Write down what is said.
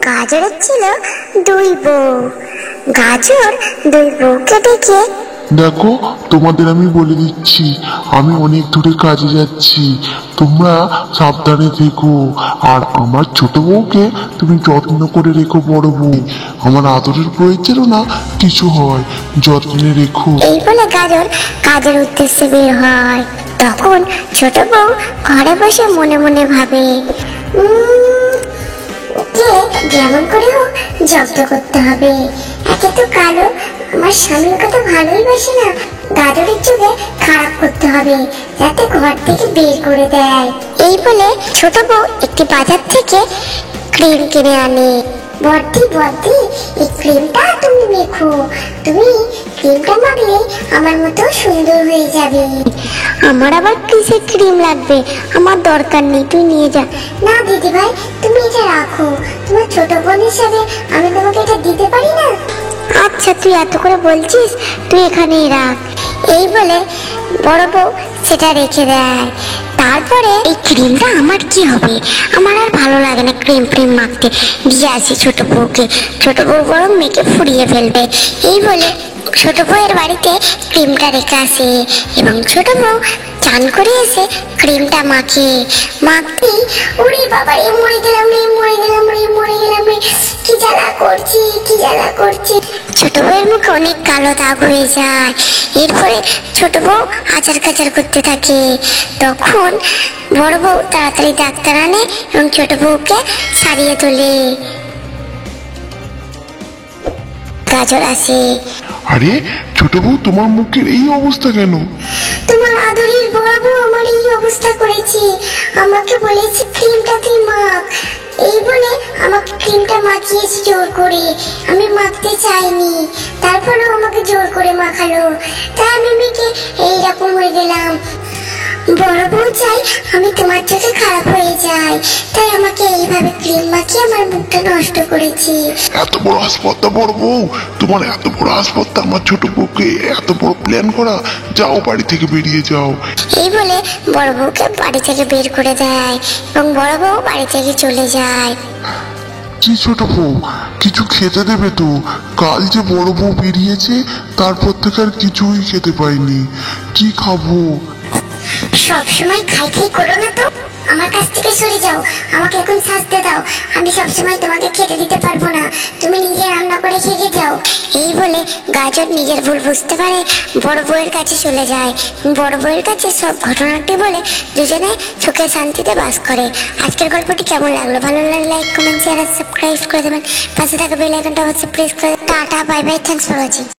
গাজরের ছিল দুই বউ। গাজর দুই বউকে ডেকে, দেখো, তোমাদের আমি বলে দিচ্ছি, আমি অনেক দূরে কাজে যাচ্ছি, তোমরা সাবধানে থেকো। আর আমার ছোট বউকে তুমি যত্ন করে রেখো। বড় বউ, আমার আদরের প্রয়োজন না কিছু হয়, যত্নে রেখো। এই বলে গাজর কাজের উদ্দেশ্যে বের হয়। তখন ছোট বউ ঘরে বসে মনে মনে ভাবে, ওকে যেমন করে হোক জব্দ করতে হবে। একে তো কালো, আমার স্বামীর কথা ভালোই বাসে না, গাজরের চোখে খারাপ করতে হবে যাতে ঘর থেকে বের করে দেয়। এই বলে ছোট বউ একটি বাজার থেকে ক্রিম কিনে আনে। বর্দি বর্দি, এই ক্রিমটা তুমি মেখো, তুমি ক্রিমটা মাখলে আমার মতো সুন্দর হয়ে যাবে। আমার আবার কিসের ক্রিম লাগবে? আমার দরকার নেই, তুই নিয়ে যা। না দিদি ভাই, তুমি এটা রাখো, তোমার ছোট বোন হিসাবে আমি তোমাকে এটা দিতে পারি না। আচ্ছা, তুই এত করে বলছিস, তুই এখানেই রাখ। এই বলে বড় বউ সেটা রেখে দেয়। তারপরে এই ক্রিমটা আমার কি হবে? আমার আর ভালো লাগে না ক্রিম ফ্রিম মাখতে, দিয়ে আসি ছোট বউকে, ছোট বউ বরং মেখে ফুরিয়ে ফেলবে। এই বলে ছোট বউয়ের বাড়িতে ক্রিমটা রেখে আসে এবং ছোট বউ চান করে এসে ক্রিমটা মাখে। মাখতেই ওরে বাবা রে, মরে গেলাম রে, মরে গেলাম রে, মরে গেলাম রে, কি জ্বালা করছি, কি জ্বালা করছি। ছোট বউয়ের মুখে অনেক কালো দাগ হয়ে যায়। এরপরে ছোট বউ আচার কাচার করতে থাকে। তখন বড় বউ তাড়াতাড়ি ডাক্তার আনে এবং ছোট বউকে সারিয়ে তোলে। গাজর আসে। আরে ছোট বউ, তোমার মুখের এই অবস্থা কেন? তোমার আদরের বড় বউ আমার এই অবস্থা করেছে, আমাকে বলেছে ক্রিমটা তুই মাখ। এই বলে আমাকে ক্রিমটা মাখিয়েছে জোর করে, আমি মাখতে চাইনি, তারপরেও আমাকে জোর করে মাখালো, তাই আমি মেখে এইরকম হয়ে গেলাম। বড় বউ চাই আমি তোমার চোখে খারাপ হয়ে যাই, তাই আমাকে এইভাবে ক্রিম মাখিয়ে আমার মুখটা নষ্ট করেছি। এত বড় হাসপাতাল বড় বউ, তোমার এত বড় হাসপাতাল আমার ছোট বউকে এত বড় প্ল্যান করা, যাও বাড়ি থেকে বেরিয়ে যাও। এই বলে বড় বউকে বাড়ি থেকে বের করে দেয় এবং বড় বউ বাড়ি থেকে চলে যায়। কি ছোট বউ, কিছু খেতে দেবে তো? কাল যে বড় বউ বেরিয়েছে, তারপর থেকে আর কিছুই খেতে পাইনি, কি খাবো? সবসময় খাই খাই করো না তো, আমার কাছ থেকে সরে যাও, আমাকে এখন শাস্তি দাও, আমি সবসময় তোমাকে খেতে দিতে পারবো না, তুমি নিজে রান্না করে খেয়ে যাও। এই বলে গাজর নিজের ভুল বুঝতে পারে, বড় বউয়ের কাছে চলে যায়। বড় বউয়ের কাছে সব ঘটনাটি বলে দুজনে সুখে শান্তিতে বাস করে। আজকের গল্পটি কেমন লাগলো? ভালো লাগলে লাইক কমেন্ট শেয়ার আর সাবস্ক্রাইব করে দেবেন। পাশে থাকা বেল আইকনটা অবশ্যই প্রেস করে। Tata, bye bye, thanks for watching.